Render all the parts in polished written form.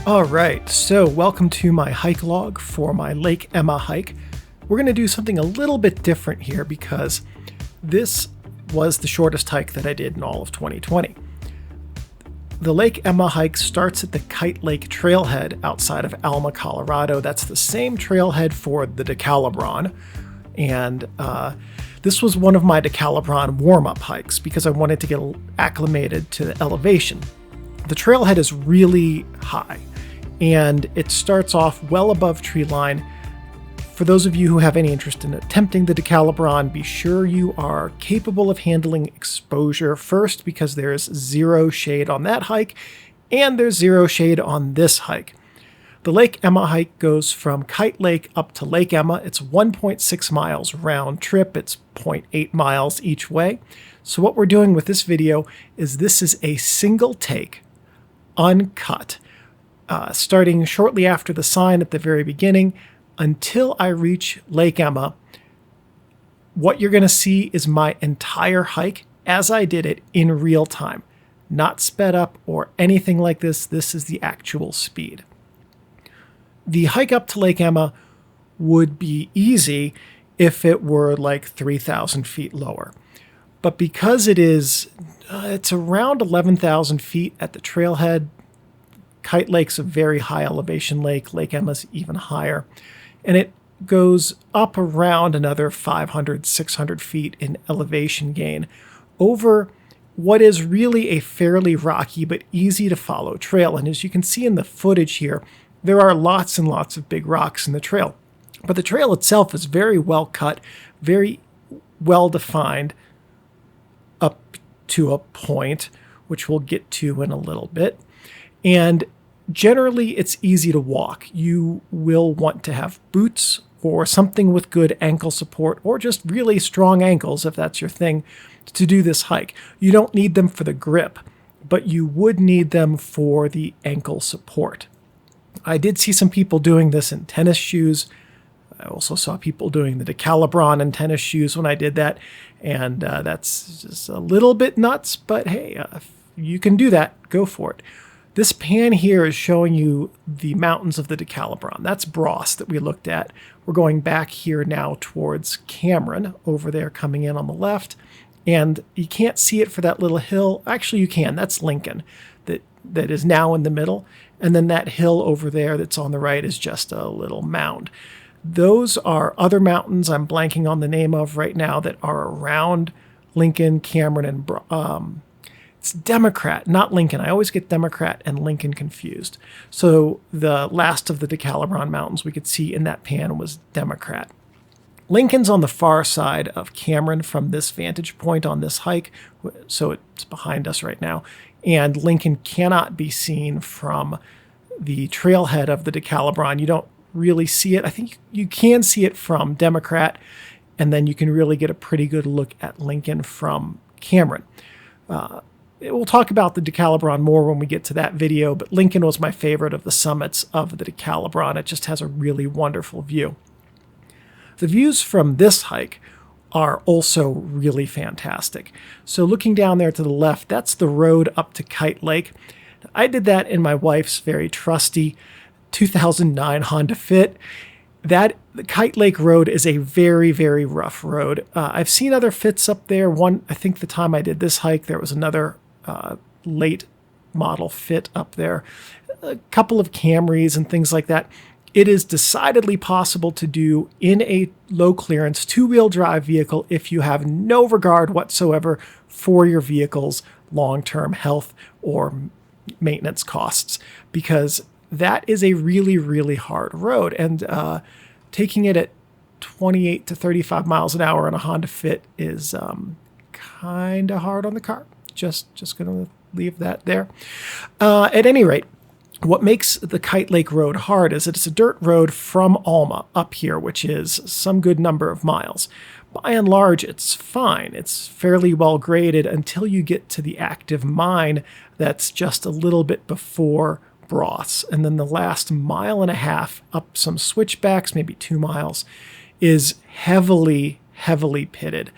All right, so welcome to my hike log for my Lake Emma hike. We're going to do something a little bit different here because this was the shortest hike that I did in all of 2020. The Lake Emma hike starts at the Kite Lake trailhead outside of Alma, Colorado. That's the same trailhead for the Decalibron. And this was one of my Decalibron warm-up hikes because I wanted to get acclimated to the elevation. The trailhead is really high, and it starts off well above tree line. For those of you who have any interest in attempting the Decalibron, be sure you are capable of handling exposure first, because there's zero shade on that hike, and there's zero shade on this hike. The Lake Emma hike goes from Kite Lake up to Lake Emma. It's 1.6 miles round trip. It's 0.8 miles each way. So what we're doing with this video is this is a single take, uncut, starting shortly after the sign at the very beginning until I reach Lake Emma. What you're going to see is my entire hike as I did it in real time, not sped up or anything like this. This is the actual speed. The hike up to Lake Emma would be easy if it were like 3,000 feet lower. But because it's around 11,000 feet at the trailhead. Kite Lake's a very high elevation lake. Lake Emma's even higher. And it goes up around another 500, 600 feet in elevation gain over what is really a fairly rocky but easy to follow trail. And as you can see in the footage here, there are lots and lots of big rocks in the trail. But the trail itself is very well cut, very well defined up to a point, which we'll get to in a little bit. And generally, it's easy to walk. You will want to have boots or something with good ankle support, or just really strong ankles if that's your thing, to do this hike. You don't need them for the grip, but you would need them for the ankle support. I did see some people doing this in tennis shoes. I also saw people doing the Decalibron in tennis shoes when I did that, and that's just a little bit nuts, but hey, if you can do that, go for it. This pan here is showing you the mountains of the Decalibron. That's Bross that we looked at. We're going back here now towards Cameron, over there coming in on the left. And you can't see it for that little hill. Actually, you can. That's Lincoln that is now in the middle. And then that hill over there that's on the right is just a little mound. Those are other mountains I'm blanking on the name of right now that are around Lincoln, Cameron, and it's Democrat, not Lincoln. I always get Democrat and Lincoln confused. So the last of the Decalibron mountains we could see in that pan was Democrat. Lincoln's on the far side of Cameron from this vantage point on this hike, so it's behind us right now. And Lincoln cannot be seen from the trailhead of the Decalibron. You don't really see it. I think you can see it from Democrat, and then you can really get a pretty good look at Lincoln from Cameron. We'll talk about the Decalibron more when we get to that video, but Lincoln was my favorite of the summits of the Decalibron. It just has a really wonderful view. The views from this hike are also really fantastic. So looking down there to the left, that's the road up to Kite Lake. I did that in my wife's very trusty 2009 Honda Fit. The Kite Lake Road is a very, very rough road. I've seen other Fits up there. I think the time I did this hike, there was another late model Fit up there, a couple of Camrys and things like that. It is decidedly possible to do in a low clearance two-wheel drive vehicle if you have no regard whatsoever for your vehicle's long-term health or maintenance costs, because that is a really, really hard road. And taking it at 28 to 35 miles an hour on a Honda Fit is kind of hard on the car. Just going to leave that there. At any rate, what makes the Kite Lake Road hard is that it's a dirt road from Alma up here, which is some good number of miles. By and large, it's fine. It's fairly well graded until you get to the active mine that's just a little bit before Bross. And then the last mile and a half up some switchbacks, maybe 2 miles, is heavily, heavily pitted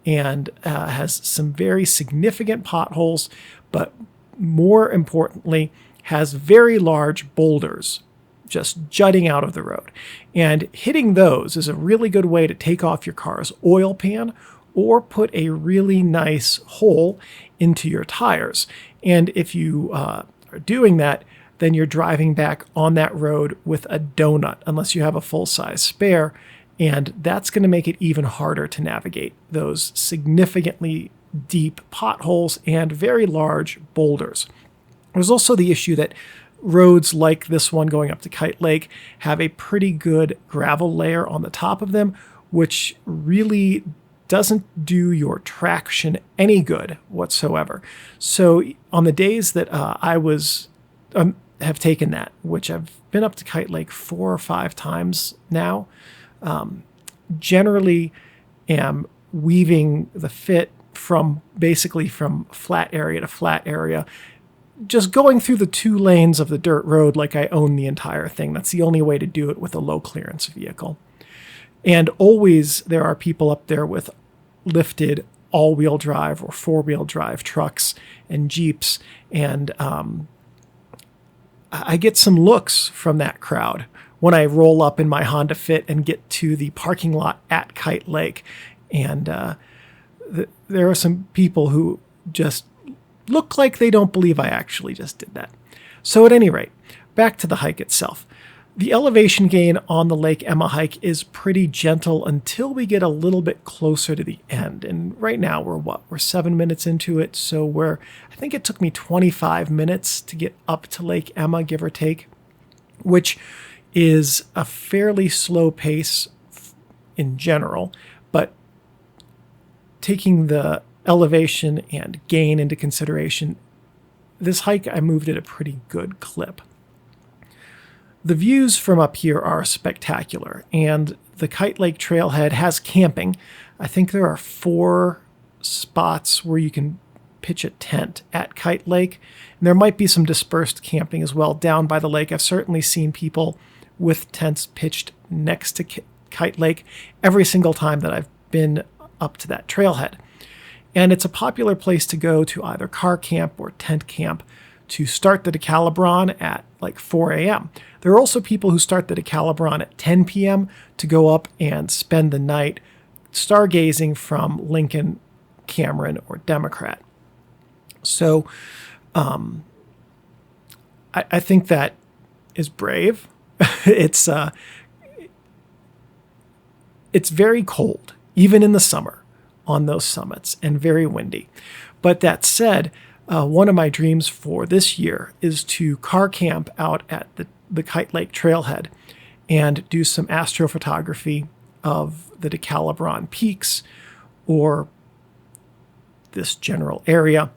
and has some very significant potholes, but more importantly, has very large boulders just jutting out of the road. And hitting those is a really good way to take off your car's oil pan or put a really nice hole into your tires. And if you are doing that, then you're driving back on that road with a donut, unless you have a full-size spare. And that's going to make it even harder to navigate those significantly deep potholes and very large boulders. There's also the issue that roads like this one going up to Kite Lake have a pretty good gravel layer on the top of them, which really doesn't do your traction any good whatsoever. So on the days that I have taken that, which I've been up to Kite Lake 4 or 5 times now, generally am weaving the fit from flat area to flat area, just going through the 2 lanes of the dirt road like I own the entire thing. That's the only way to do it with a low clearance vehicle. And always there are people up there with lifted all-wheel drive or 4-wheel drive trucks and Jeeps. And I get some looks from that crowd when I roll up in my Honda Fit and get to the parking lot at Kite Lake. And there are some people who just look like they don't believe I actually just did that. So at any rate, back to the hike itself. The elevation gain on the Lake Emma hike is pretty gentle until we get a little bit closer to the end. And right now we're 7 minutes into it. So I think it took me 25 minutes to get up to Lake Emma, give or take, which is a fairly slow pace in general, but taking the elevation and gain into consideration, this hike I moved at a pretty good clip. The views from up here are spectacular, and the Kite Lake trailhead has camping. I think there are 4 spots where you can pitch a tent at Kite Lake, and there might be some dispersed camping as well down by the lake. I've certainly seen people with tents pitched next to Kite Lake every single time that I've been up to that trailhead. And it's a popular place to go to either car camp or tent camp to start the Decalibron at like 4 a.m. There are also people who start the Decalibron at 10 p.m. to go up and spend the night stargazing from Lincoln, Cameron, or Democrat. So I think that is brave. It's very cold, even in the summer, on those summits, and very windy. But that said, one of my dreams for this year is to car camp out at the Kite Lake trailhead and do some astrophotography of the Decalibron peaks or this general area.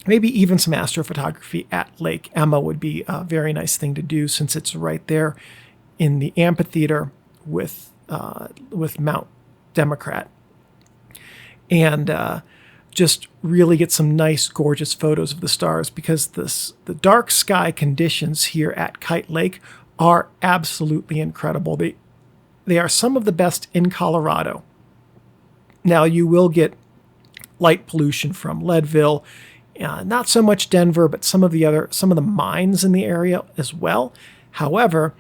Maybe even some astrophotography at Lake Emma would be a very nice thing to do, since it's right there in the amphitheater with Mount Democrat. And just really get some nice, gorgeous photos of the stars, because the dark sky conditions here at Kite Lake are absolutely incredible. They are some of the best in Colorado. Now, you will get light pollution from Leadville, not so much Denver, but some of the mines in the area as well. However,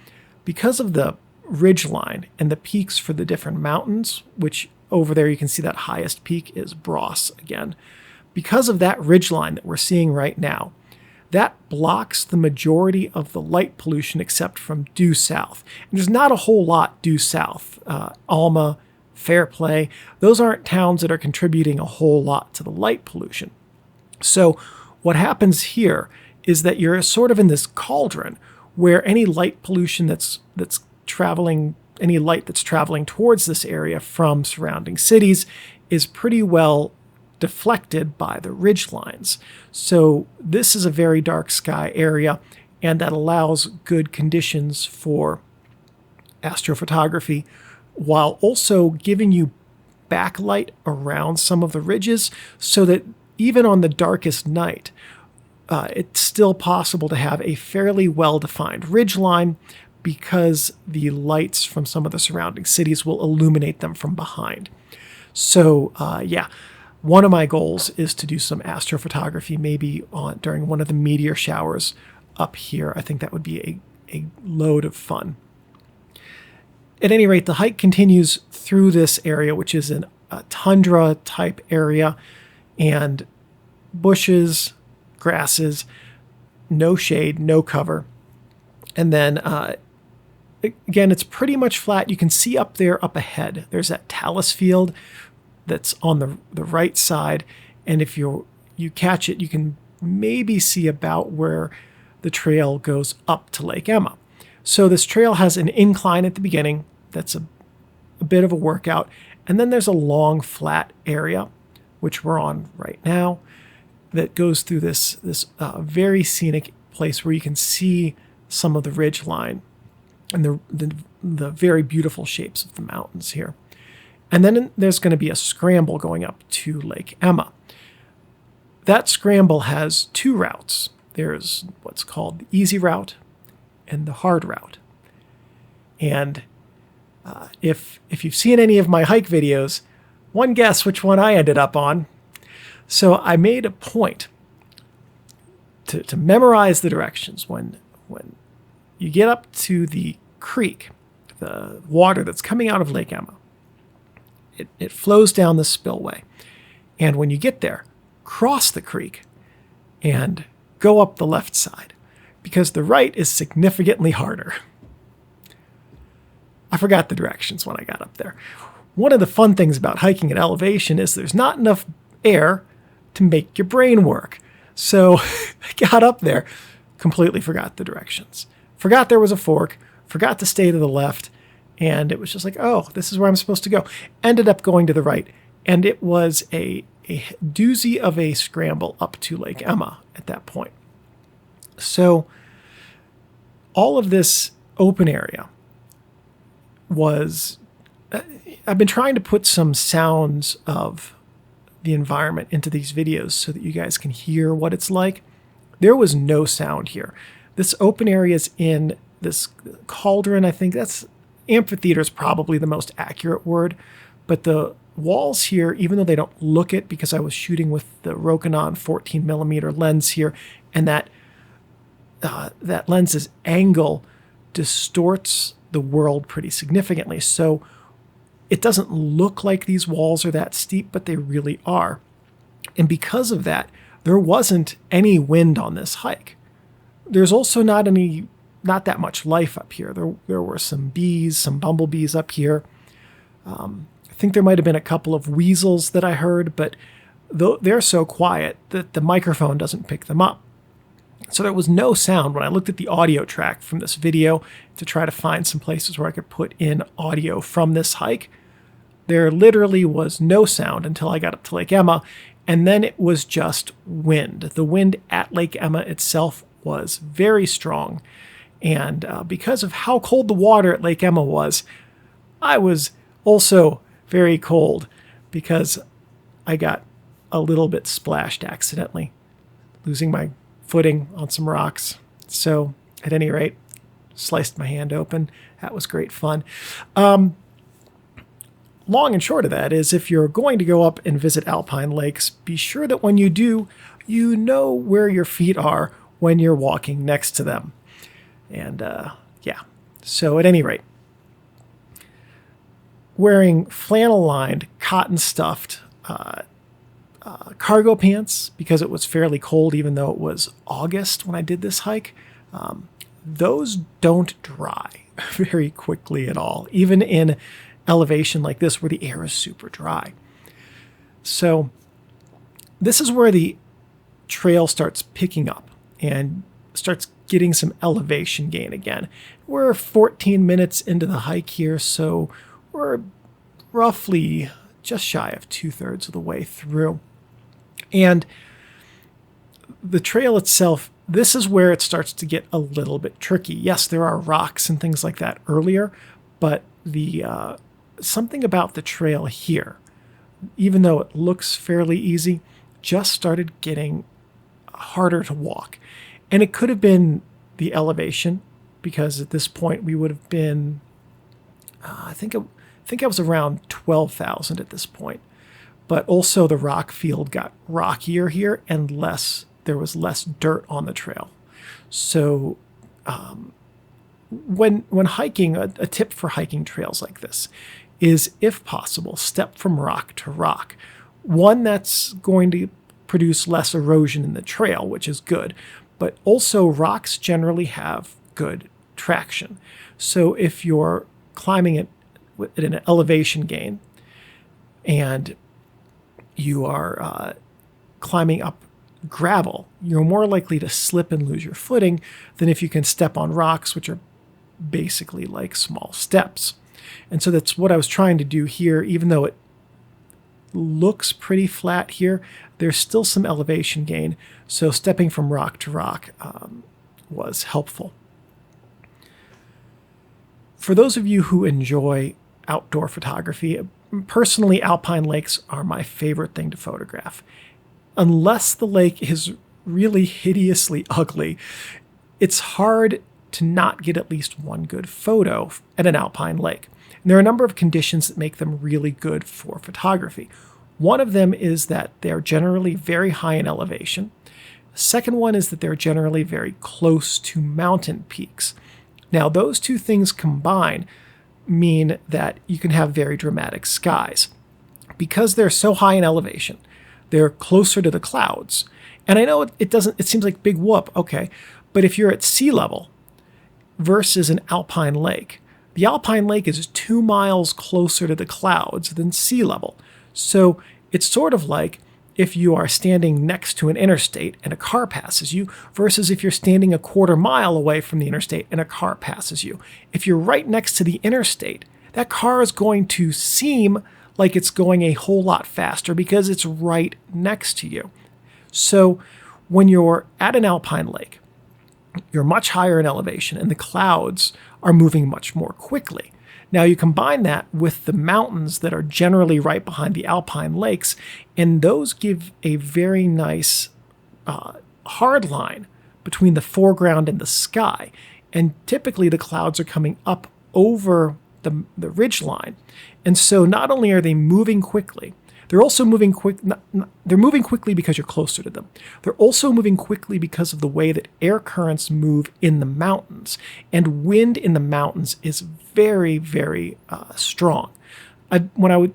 because of the ridgeline and the peaks for the different mountains, which over there you can see that highest peak is Bross again. Because of that ridgeline that we're seeing right now, that blocks the majority of the light pollution except from due south. And there's not a whole lot due south. Alma, Fairplay, those aren't towns that are contributing a whole lot to the light pollution. So what happens here is that you're sort of in this cauldron where any light pollution that's traveling, any light that's traveling towards this area from surrounding cities is pretty well deflected by the ridge lines. So this is a very dark sky area, and that allows good conditions for astrophotography, while also giving you backlight around some of the ridges, so that even on the darkest night, it's still possible to have a fairly well-defined ridge line, because the lights from some of the surrounding cities will illuminate them from behind. So one of my goals is to do some astrophotography, maybe during one of the meteor showers up here. I think that would be a load of fun. At any rate, the hike continues through this area, which is a tundra type area, and bushes, grasses, no shade, no cover. And then again, it's pretty much flat. You can see up there, up ahead, there's that talus field that's on the right side. And if you catch it, you can maybe see about where the trail goes up to Lake Emma. So this trail has an incline at the beginning. That's a bit of a workout. And then there's a long flat area, which we're on right now, that goes through this very scenic place where you can see some of the ridge line and the very beautiful shapes of the mountains here. And then there's going to be a scramble going up to Lake Emma. That scramble has two routes. There's what's called the easy route and the hard route. And if you've seen any of my hike videos, one guess which one I ended up on. So I made a point to memorize the directions. When you get up to the creek, the water that's coming out of Lake Emma, it flows down the spillway. And when you get there, cross the creek and go up the left side, because the right is significantly harder. I forgot the directions when I got up there. One of the fun things about hiking at elevation is there's not enough air to make your brain work. So I got up there, completely forgot the directions. Forgot there was a fork, forgot to stay to the left, and it was just like, oh, this is where I'm supposed to go. Ended up going to the right, and it was a doozy of a scramble up to Lake Emma at that point. So all of this open area was, I've been trying to put some sounds of the environment into these videos so that you guys can hear what it's like. There was no sound here. This open area is in this cauldron. I think that's amphitheater is probably the most accurate word, but the walls here, even though they don't look it because I was shooting with the Rokinon 14mm lens here, and that lens's angle distorts the world pretty significantly. So it doesn't look like these walls are that steep, but they really are. And because of that, there wasn't any wind on this hike. There's also not that much life up here. There were some bees, some bumblebees up here. I think there might have been a couple of weasels that I heard, but they're so quiet that the microphone doesn't pick them up. So there was no sound when I looked at the audio track from this video to try to find some places where I could put in audio from this hike. There literally was no sound until I got up to Lake Emma, and then it was just wind. The wind at Lake Emma itself was very strong, and because of how cold the water at Lake Emma was, I was also very cold because I got a little bit splashed accidentally, losing my footing on some rocks. So at any rate, sliced my hand open. That was great fun. Long and short of that is, if you're going to go up and visit alpine lakes, be sure that when you do, you know where your feet are when you're walking next to them. And yeah, so at any rate, wearing flannel-lined, cotton-stuffed cargo pants because it was fairly cold, even though it was August when I did this hike. Those don't dry very quickly at all, even in elevation like this where the air is super dry. So this is where the trail starts picking up and starts getting some elevation gain again. We're 14 minutes into the hike here, so we're roughly just shy of 2/3 of the way through. And the trail itself, this is where it starts to get a little bit tricky. Yes, there are rocks and things like that earlier, but the something about the trail here, even though it looks fairly easy, just started getting harder to walk. And it could have been the elevation, because at this point we would have been, I think I was around 12,000 at this point. But also the rock field got rockier here and there was less dirt on the trail. So when hiking, a tip for hiking trails like this is, if possible, step from rock to rock. One that's going to produce less erosion in the trail, which is good, but also rocks generally have good traction. So if you're climbing at an elevation gain and you are climbing up gravel, you're more likely to slip and lose your footing than if you can step on rocks, which are basically like small steps. And so that's what I was trying to do here. Even though it looks pretty flat here, there's still some elevation gain. So stepping from rock to rock was helpful. For those of you who enjoy outdoor photography, personally, alpine lakes are my favorite thing to photograph. Unless the lake is really hideously ugly, it's hard to not get at least one good photo at an alpine lake. And there are a number of conditions that make them really good for photography. One of them is that they're generally very high in elevation. The second one is that they're generally very close to mountain peaks. Now, those two things combined mean that you can have very dramatic skies. Because they're so high in elevation, they're closer to the clouds. And I know it seems like big whoop, okay, but if you're at sea level versus an alpine lake, the alpine lake is 2 miles closer to the clouds than sea level. So it's sort of like if you are standing next to an interstate and a car passes you versus if you're standing a quarter mile away from the interstate and a car passes you. If you're right next to the interstate, that car is going to seem like it's going a whole lot faster because it's right next to you. So when you're at an alpine lake, you're much higher in elevation and the clouds are moving much more quickly. Now you combine that with the mountains that are generally right behind the alpine lakes, and those give a very nice hard line between the foreground and the sky. And typically the clouds are coming up over the ridge line. And so not only are they moving quickly, they're also moving they're moving quickly because you're closer to them. They're also moving quickly because of the way that air currents move in the mountains. And wind in the mountains is very, very strong. When I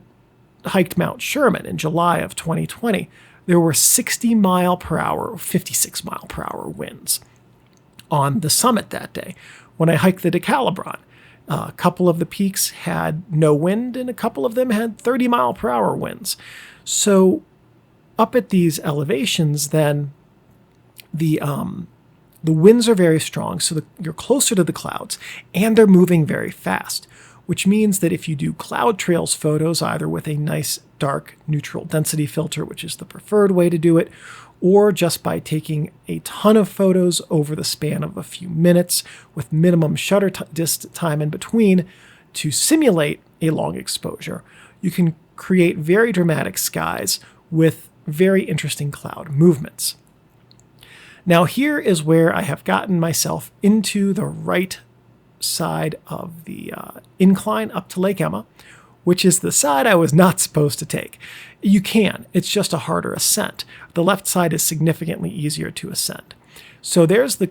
hiked Mount Sherman in July of 2020, there were 60 mile per hour, 56 mile per hour winds on the summit that day. When I hiked the Decalibron, a couple of the peaks had no wind and a couple of them had 30 mile per hour winds. So up at these elevations, then the winds are very strong, so you're closer to the clouds and they're moving very fast, which means that if you do cloud trails photos, either with a nice dark neutral density filter, which is the preferred way to do it, or just by taking a ton of photos over the span of a few minutes with minimum shutter time in between to simulate a long exposure, you can create very dramatic skies with very interesting cloud movements. Now here is where I have gotten myself into the right side of the incline up to Lake Emma, which is the side I was not supposed to take. You can, it's just a harder ascent. The left side is significantly easier to ascend. So there's the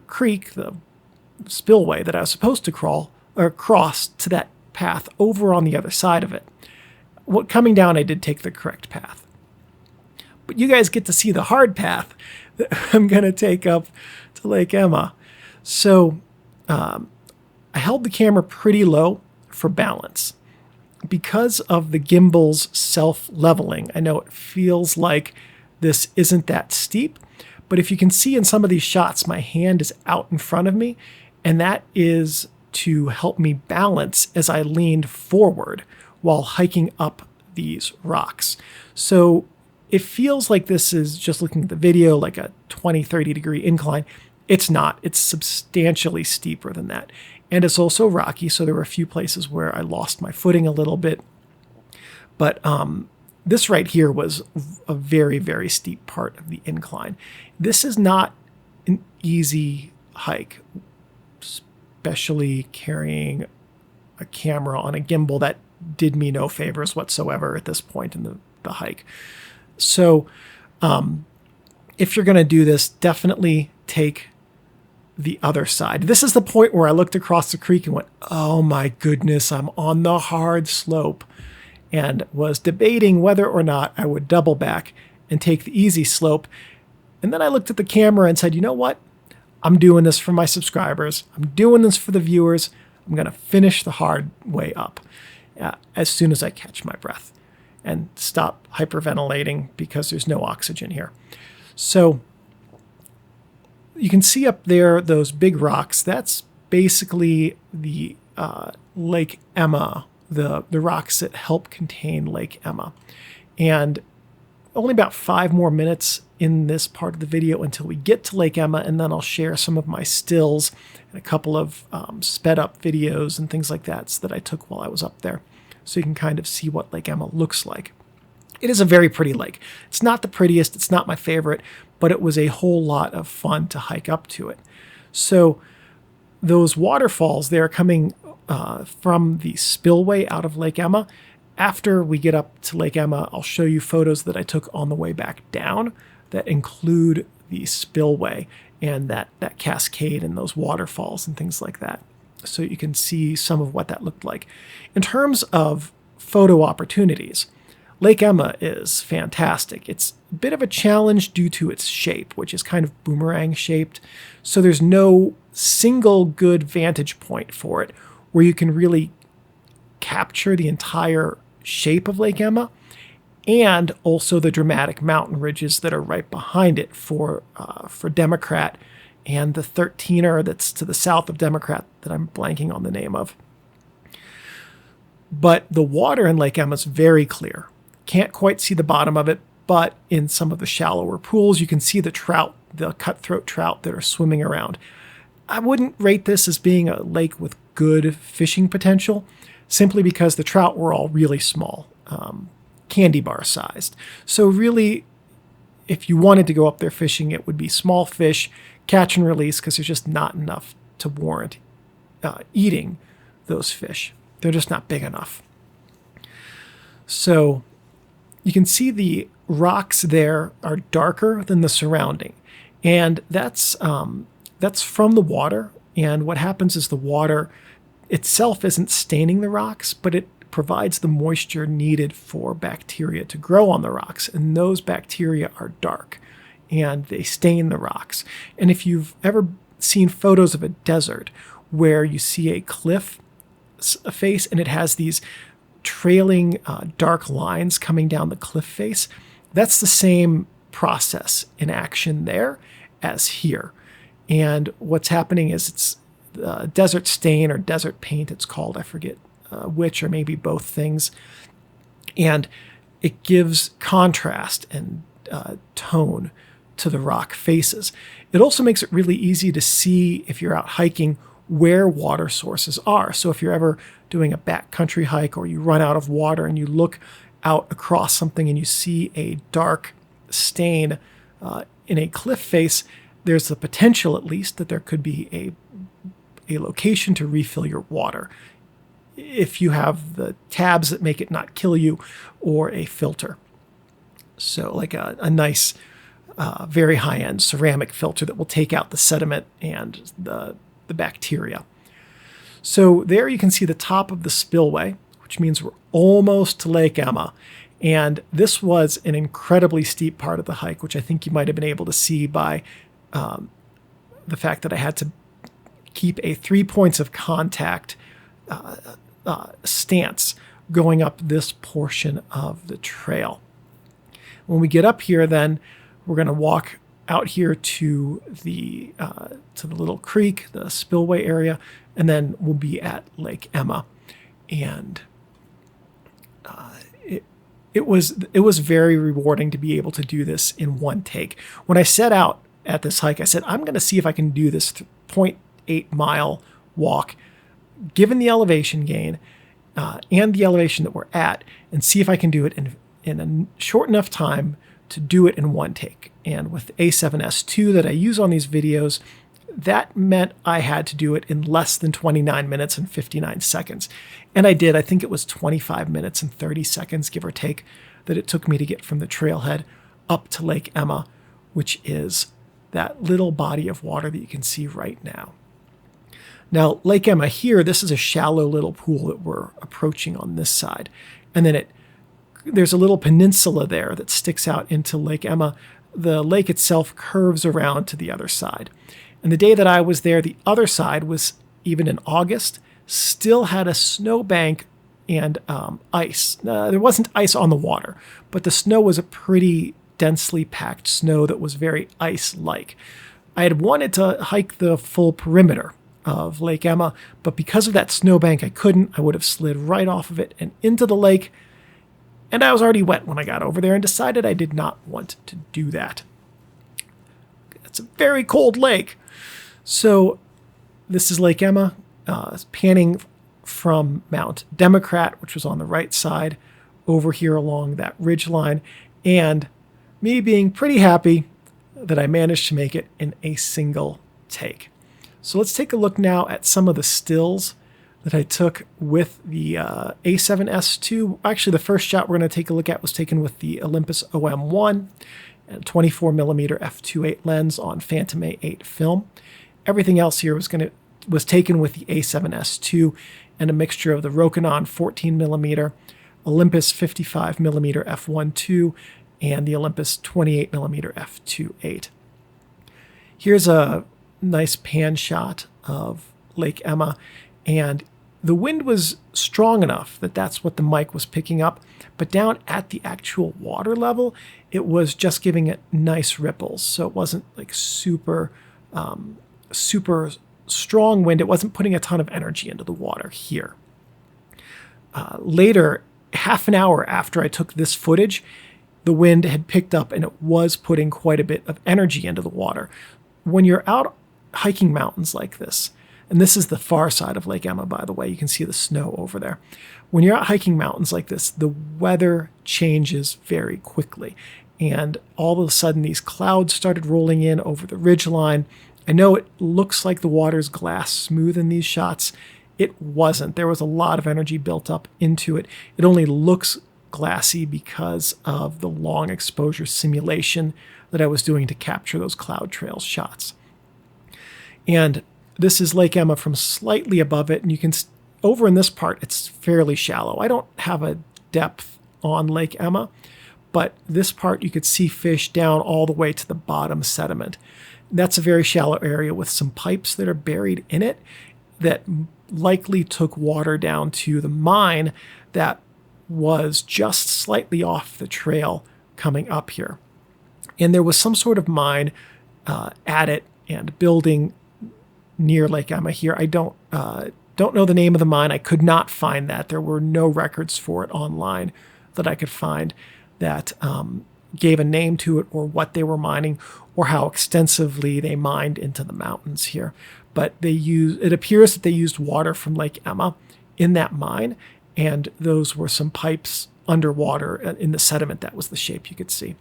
creek, the spillway that I was supposed to cross to that path over on the other side of it. Coming down, I did take the correct path. But you guys get to see the hard path that I'm going to take up to Lake Emma. So I held the camera pretty low for balance. Because of the gimbal's self-leveling, I know it feels like this isn't that steep, but if you can see in some of these shots, my hand is out in front of me, and that is to help me balance as I leaned forward while hiking up these rocks. So it feels like this is, just looking at the video, like a 20-30 degree incline. It's not. It's substantially steeper than that. And it's also rocky, so there were a few places where I lost my footing a little bit. But this right here was a very, very steep part of the incline. This is not an easy hike, especially carrying a camera on a gimbal. That did me no favors whatsoever at this point in the hike. So if you're going to do this, definitely take the other side. This is the point where I looked across the creek and went, oh my goodness, I'm on the hard slope, and was debating whether or not I would double back and take the easy slope. And then I looked at the camera and said, you know what? I'm doing this for my subscribers. I'm doing this for the viewers. I'm going to finish the hard way up as soon as I catch my breath and stop hyperventilating because there's no oxygen here. So you can see up there those big rocks. That's basically the Lake Emma, the rocks that help contain Lake Emma. And only about 5 more minutes in this part of the video until we get to Lake Emma, and then I'll share some of my stills and a couple of sped up videos and things like that I took while I was up there, so you can kind of see what Lake Emma looks like. It is a very pretty lake. It's not the prettiest, it's not my favorite, but it was a whole lot of fun to hike up to it. So those waterfalls, they're coming from the spillway out of Lake Emma. After we get up to Lake Emma, I'll show you photos that I took on the way back down that include the spillway and that cascade and those waterfalls and things like that, so you can see some of what that looked like. In terms of photo opportunities, Lake Emma is fantastic. It's a bit of a challenge due to its shape, which is kind of boomerang shaped, so there's no single good vantage point for it where you can really capture the entire shape of Lake Emma, and also the dramatic mountain ridges that are right behind it for Democrat, and the 13er that's to the south of Democrat that I'm blanking on the name of. But the water in Lake Emma is very clear. Can't quite see the bottom of it, but in some of the shallower pools, you can see the trout, the cutthroat trout that are swimming around. I wouldn't rate this as being a lake with good fishing potential, simply because the trout were all really small, candy bar sized. So really, if you wanted to go up there fishing, it would be small fish, catch and release, because there's just not enough to warrant eating those fish. They're just not big enough. So you can see the rocks there are darker than the surrounding, and that's from the water. And what happens is the water itself isn't staining the rocks, but it provides the moisture needed for bacteria to grow on the rocks, and those bacteria are dark and they stain the rocks. And if you've ever seen photos of a desert where you see a cliff face and it has these trailing dark lines coming down the cliff face, that's the same process in action there as here. And what's happening is it's desert stain or desert paint, it's called, I forget which, or maybe both things. And it gives contrast and tone to the rock faces. It also makes it really easy to see, if you're out hiking, where water sources are. So if you're ever doing a backcountry hike or you run out of water and you look out across something and you see a dark stain in a cliff face, there's the potential, at least, that there could be a location to refill your water if you have the tabs that make it not kill you, or a filter. So like a nice, very high-end ceramic filter that will take out the sediment and the bacteria. So there you can see the top of the spillway, which means we're almost to Lake Emma. And this was an incredibly steep part of the hike, which I think you might have been able to see by the fact that I had to keep a 3 points of contact stance going up this portion of the trail. When we get up here, then we're going to walk out here to the little creek, the spillway area, and then we'll be at Lake Emma. And it was very rewarding to be able to do this in one take. When I set out at this hike, I said, I'm going to see if I can do this 0.8 mile walk, given the elevation gain and the elevation that we're at, and see if I can do it in a short enough time to do it in one take. And with A7S2 that I use on these videos, that meant I had to do it in less than 29 minutes and 59 seconds. And I did. I think it was 25 minutes and 30 seconds, give or take, that it took me to get from the trailhead up to Lake Emma, which is that little body of water that you can see right now. Now, Lake Emma here, this is a shallow little pool that we're approaching on this side. And then there's a little peninsula there that sticks out into Lake Emma. The lake itself curves around to the other side. And the day that I was there, the other side was, even in August, still had a snowbank and ice. There wasn't ice on the water, but the snow was a pretty densely packed snow that was very ice-like. I had wanted to hike the full perimeter of Lake Emma, but because of that snowbank, I couldn't. I would have slid right off of it and into the lake, and I was already wet when I got over there and decided I did not want to do that. It's a very cold lake. So this is Lake Emma, panning from Mount Democrat, which was on the right side, over here along that ridge line, and me being pretty happy that I managed to make it in a single take. So let's take a look now at some of the stills that I took with the A7S II. Actually, the first shot we're going to take a look at was taken with the Olympus OM1 and 24mm f2.8 lens on Phantom A8 film. Everything else here was taken with the A7S II and a mixture of the Rokinon 14mm, Olympus 55mm f1.2, and the Olympus 28mm f2.8. Here's a nice pan shot of Lake Emma, and the wind was strong enough that that's what the mic was picking up, but down at the actual water level, it was just giving it nice ripples, so it wasn't like super strong wind. It wasn't putting a ton of energy into the water here. Later, half an hour after I took this footage, the wind had picked up and it was putting quite a bit of energy into the water. When you're out hiking mountains like this, and this is the far side of Lake Emma, by the way, you can see the snow over there. When you're out hiking mountains like this, the weather changes very quickly. And all of a sudden, these clouds started rolling in over the ridgeline. I know it looks like the water's glass smooth in these shots. It wasn't. There was a lot of energy built up into it. It only looks glassy because of the long exposure simulation that I was doing to capture those cloud trail shots. And this is Lake Emma from slightly above it, and you can, over in this part, it's fairly shallow. I don't have a depth on Lake Emma, but this part you could see fish down all the way to the bottom sediment. That's a very shallow area with some pipes that are buried in it that likely took water down to the mine that was just slightly off the trail coming up here. And there was some sort of mine at it and building near Lake Emma here. I don't know the name of the mine. I could not find that. There were no records for it online that I could find that gave a name to it or what they were mining or how extensively they mined into the mountains here. But it appears that they used water from Lake Emma in that mine, and those were some pipes underwater in the sediment. That was the shape you could see.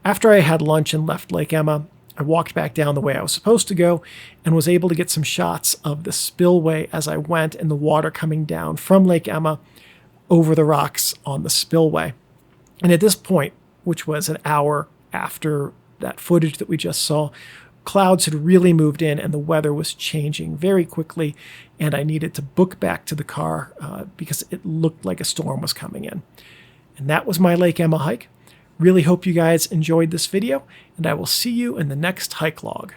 After I had lunch and left Lake Emma, I walked back down the way I was supposed to go and was able to get some shots of the spillway as I went and the water coming down from Lake Emma over the rocks on the spillway. And at this point, which was an hour after that footage that we just saw, clouds had really moved in and the weather was changing very quickly, and I needed to book back to the car because it looked like a storm was coming in. And that was my Lake Emma hike. Really hope you guys enjoyed this video, and I will see you in the next hike log.